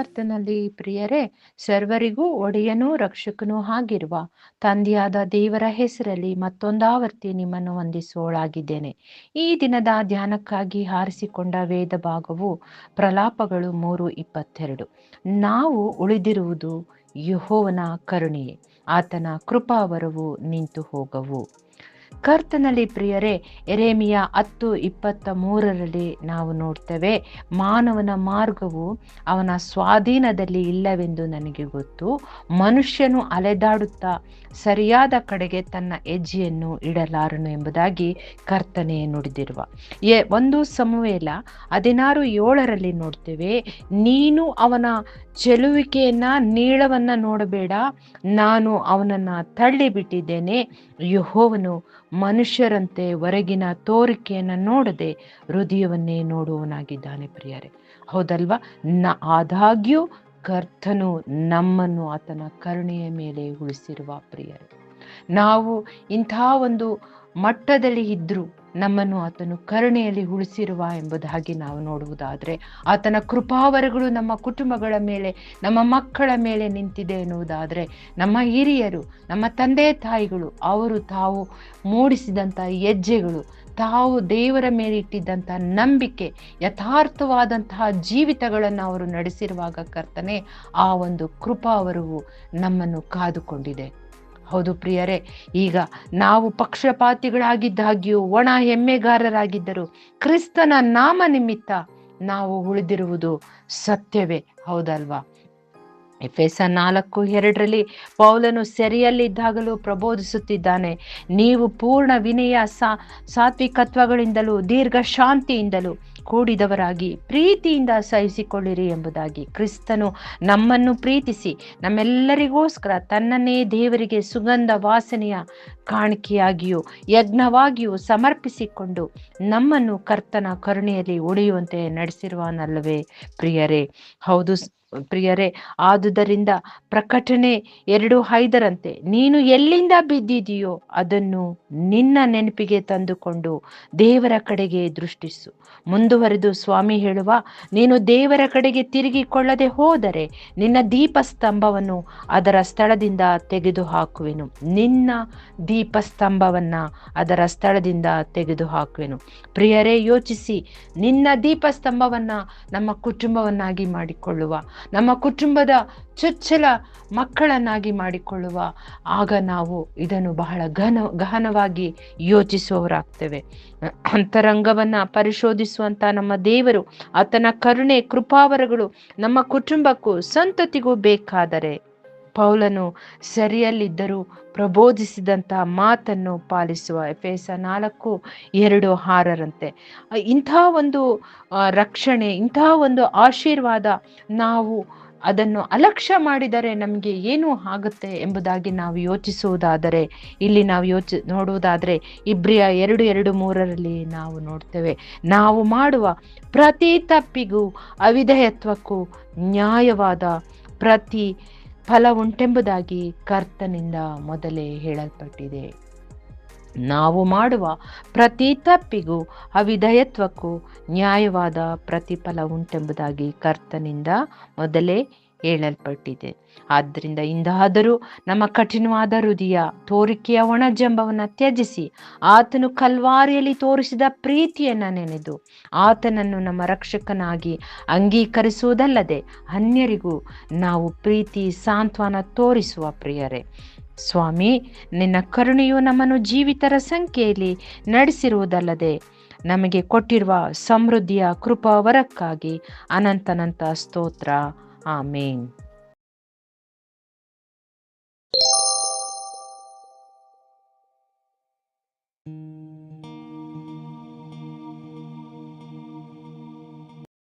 ಕರ್ತನಲ್ಲಿ ಪ್ರಿಯರೇ, ಸರ್ವರಿಗೂ ಒಡೆಯನೂ ರಕ್ಷಕನೂ ಆಗಿರುವ ತಂದೆಯಾದ ದೇವರ ಹೆಸರಲ್ಲಿ ಮತ್ತೊಂದಾವರ್ತಿ ನಿಮ್ಮನ್ನು ವಂದಿಸುವಳಾಗಿದ್ದೇನೆ. ಈ ದಿನದ ಧ್ಯಾನಕ್ಕಾಗಿ ಆರಿಸಿಕೊಂಡ ವೇದ ಭಾಗವು ಪ್ರಲಾಪಗಳು 3:22. ನಾವು ಉಳಿದಿರುವುದು ಯೆಹೋವನ ಕರುಣೆಯೇ, ಆತನ ಕೃಪಾವರವು ನಿಂತು ಹೋಗವು. ಕರ್ತನಲ್ಲಿ ಪ್ರಿಯರೇ, ಯೆರೆಮೀಯ 10:23 ನಾವು ನೋಡ್ತೇವೆ, ಮಾನವನ ಮಾರ್ಗವು ಅವನ ಸ್ವಾಧೀನದಲ್ಲಿ ಇಲ್ಲವೆಂದು ನನಗೆ ಗೊತ್ತು. ಮನುಷ್ಯನು ಅಲೆದಾಡುತ್ತಾ ಸರಿಯಾದ ಕಡೆಗೆ ತನ್ನ ಹೆಜ್ಜೆಯನ್ನು ಇಡಲಾರನು ಎಂಬುದಾಗಿ ಕರ್ತನೆ ನುಡಿದಿರುವ 1 ಸಮುವೇಲ 16:7 ನೋಡ್ತೇವೆ, ನೀನು ಅವನ ಚೆಲುವಿಕೆಯನ್ನ ನೀಳವನ್ನ ನೋಡಬೇಡ, ನಾನು ಅವನನ್ನ ತಳ್ಳಿ ಬಿಟ್ಟಿದ್ದೇನೆ. ಯೆಹೋವನು ಮನುಷ್ಯರಂತೆ ಹೊರಗಿನ ತೋರಿಕೆಯನ್ನ ನೋಡದೆ ಹೃದಯವನ್ನೇ ನೋಡುವವನಾಗಿದ್ದಾನೆ. ಪ್ರಿಯರೇ, ಹೌದಲ್ವಾ? ಆದಾಗ್ಯೂ ಕರ್ತನು ನಮ್ಮನ್ನು ಆತನ ಕರುಣೆಯ ಮೇಲೆ ಉಳಿಸಿರುವ ಪ್ರಿಯರೇ, ನಾವು ಇಂಥ ಒಂದು ಮಟ್ಟದಲ್ಲಿ ಇದ್ರೂ ನಮ್ಮನ್ನು ಆತನು ಕರುಣೆಯಲ್ಲಿ ಉಳಿಸಿರುವ ಎಂಬುದಾಗಿ ನಾವು ನೋಡುವುದಾದರೆ, ಆತನ ಕೃಪಾವರಗಳು ನಮ್ಮ ಕುಟುಂಬಗಳ ಮೇಲೆ, ನಮ್ಮ ಮಕ್ಕಳ ಮೇಲೆ ನಿಂತಿದೆ ಎನ್ನುವುದಾದರೆ, ನಮ್ಮ ಹಿರಿಯರು, ನಮ್ಮ ತಂದೆ ತಾಯಿಗಳು, ಅವರು ತಾವು ಮೂಡಿಸಿದಂಥ ಹೆಜ್ಜೆಗಳು, ತಾವು ದೇವರ ಮೇಲೆ ಇಟ್ಟಿದ್ದಂಥ ನಂಬಿಕೆ, ಯಥಾರ್ಥವಾದಂತಹ ಜೀವಿತಗಳನ್ನು ಅವರು ನಡೆಸಿರುವಾಗ ಕರ್ತನೆ, ಆ ಒಂದು ಕೃಪಾವರವು ನಮ್ಮನ್ನು ಕಾದುಕೊಂಡಿದೆ. ಹೌದು ಪ್ರಿಯರೇ, ಈಗ ನಾವು ಪಕ್ಷಪಾತಿಗಳಾಗಿದ್ದಾಗ್ಯೂ ಒಣ ಹೆಮ್ಮೆಗಾರರಾಗಿದ್ದರು ಕ್ರಿಸ್ತನ ನಾಮ ನಿಮಿತ್ತ ನಾವು ಉಳಿದಿರುವುದು ಸತ್ಯವೇ, ಹೌದಲ್ವಾ? ಎಫೆಸ 4:2 ಪೌಲನು ಸೆರೆಯಲ್ಲಿದ್ದಾಗಲೂ ಪ್ರಬೋಧಿಸುತ್ತಿದ್ದಾನೆ, ನೀವು ಪೂರ್ಣ ವಿನಯ ಸಾತ್ವಿಕತ್ವಗಳಿಂದಲೂ ದೀರ್ಘ ಶಾಂತಿಯಿಂದಲೂ ಕೂಡಿದವರಾಗಿ ಪ್ರೀತಿಯಿಂದ ಸಹಿಸಿಕೊಳ್ಳಿರಿ ಎಂಬುದಾಗಿ. ಕ್ರಿಸ್ತನು ನಮ್ಮನ್ನು ಪ್ರೀತಿಸಿ ನಮ್ಮೆಲ್ಲರಿಗೋಸ್ಕರ ತನ್ನನ್ನೇ ದೇವರಿಗೆ ಸುಗಂಧ ವಾಸನೆಯ ಕಾಣಿಕೆಯಾಗಿಯೂ ಯಜ್ಞವಾಗಿಯೂ ಸಮರ್ಪಿಸಿಕೊಂಡು ನಮ್ಮನ್ನು ಕರ್ತನ ಕರುಣೆಯಲ್ಲಿ ಉಳಿಯುವಂತೆ ನಡೆಸಿರುವನಲ್ಲವೇ ಪ್ರಿಯರೇ? ಹೌದು ಪ್ರಿಯರೇ, ಆದುದರಿಂದ ಪ್ರಕಟಣೆ 2:5 ನೀನು ಎಲ್ಲಿಂದ ಬಿದ್ದಿದೆಯೋ ಅದನ್ನು ನಿನ್ನ ನೆನಪಿಗೆ ತಂದುಕೊಂಡು ದೇವರ ಕಡೆಗೆ ದೃಷ್ಟಿಸು. ಮುಂದುವರೆದು ಸ್ವಾಮಿ ಹೇಳುವ, ನೀನು ದೇವರ ಕಡೆಗೆ ತಿರುಗಿಕೊಳ್ಳದೆ ಹೋದರೆ ನಿನ್ನ ದೀಪಸ್ತಂಭವನ್ನು ಅದರ ಸ್ಥಳದಿಂದ ತೆಗೆದು ಹಾಕುವೆನು. ನಿನ್ನ ದೀಪಸ್ತಂಭವನ್ನ ಅದರ ಸ್ಥಳದಿಂದ ತೆಗೆದು ಹಾಕುವೆನು. ಪ್ರಿಯರೇ, ಯೋಚಿಸಿ, ನಿನ್ನ ದೀಪಸ್ತಂಭವನ್ನ ನಮ್ಮ ಕುಟುಂಬವನ್ನಾಗಿ ಮಾಡಿಕೊಳ್ಳುವ, ನಮ್ಮ ಕುಟುಂಬದ ಚೊಚ್ಚಲ ಮಕ್ಕಳನ್ನಾಗಿ ಮಾಡಿಕೊಳ್ಳುವ, ಆಗ ನಾವು ಇದನ್ನು ಬಹಳ ಗಹನವಾಗಿ ಯೋಚಿಸುವವರಾಗ್ತೇವೆ. ಅಂತರಂಗವನ್ನ ಪರಿಶೋಧಿಸುವಂತ ನಮ್ಮ ದೇವರು, ಆತನ ಕರುಣೆ ಕೃಪಾವರಗಳು ನಮ್ಮ ಕುಟುಂಬಕ್ಕೂ ಸಂತತಿಗೂ ಬೇಕಾದರೆ ಪೌಲನು ಸರಿಯಲ್ಲಿದ್ದರೂ ಪ್ರಬೋಧಿಸಿದಂಥ ಮಾತನ್ನು ಪಾಲಿಸುವ. ಎಫೆಸ 4:2-6 ಇಂಥ ಒಂದು ರಕ್ಷಣೆ, ಇಂಥ ಒಂದು ಆಶೀರ್ವಾದ, ನಾವು ಅದನ್ನು ಅಲಕ್ಷ್ಯ ಮಾಡಿದರೆ ನಮಗೆ ಏನು ಆಗುತ್ತೆ ಎಂಬುದಾಗಿ ನಾವು ಯೋಚಿಸುವುದಾದರೆ, ಇಲ್ಲಿ ನಾವು ನೋಡುವುದಾದರೆ ಇಬ್ರಿಯ 2:2-3 ನಾವು ನೋಡ್ತೇವೆ, ನಾವು ಮಾಡುವ ಪ್ರತಿ ತಪ್ಪಿಗೂ ಅವಿಧೇಯತ್ವಕ್ಕೂ ನ್ಯಾಯವಾದ ಪ್ರತಿ ಫಲ ಉಂಟೆಂಬುದಾಗಿ ಕರ್ತನಿಂದ ಮೊದಲೇ ಹೇಳಲ್ಪಟ್ಟಿದೆ. ನಾವು ಮಾಡುವ ಪ್ರತಿ ತಪ್ಪಿಗೂ ಅವಿಧೇಯತ್ವಕ್ಕೂ ನ್ಯಾಯವಾದ ಪ್ರತಿಫಲ ಉಂಟೆಂಬುದಾಗಿ ಕರ್ತನಿಂದ ಮೊದಲೇ ಹೇಳಲ್ಪಟ್ಟಿದೆ. ಆದ್ದರಿಂದ ಇಂದಾದರೂ ನಮ್ಮ ಕಠಿಣವಾದ ಹೃದಯ, ತೋರಿಕೆಯ ಒಣಜಂಬವನ್ನು ತ್ಯಜಿಸಿ ಆತನು ಕಲ್ವಾರಿಯಲ್ಲಿ ತೋರಿಸಿದ ಪ್ರೀತಿಯನ್ನು ನೆನೆದು ಆತನನ್ನು ನಮ್ಮ ರಕ್ಷಕನಾಗಿ ಅಂಗೀಕರಿಸುವುದಲ್ಲದೆ ಅನ್ಯರಿಗೂ ನಾವು ಪ್ರೀತಿ ಸಾಂತ್ವನ ತೋರಿಸುವ. ಪ್ರಿಯರೇ, ಸ್ವಾಮಿ, ನಿನ್ನ ಕರುಣೆಯು ನಮ್ಮನ್ನು ಜೀವಿತರ ಸಂಖ್ಯೆಯಲ್ಲಿ ನಡೆಸಿರುವುದಲ್ಲದೆ ನಮಗೆ ಕೊಟ್ಟಿರುವ ಸಮೃದ್ಧಿಯ ಕೃಪಾವರಕ್ಕಾಗಿ ಅನಂತನಂತ ಸ್ತೋತ್ರ. ಆಮೇನ್.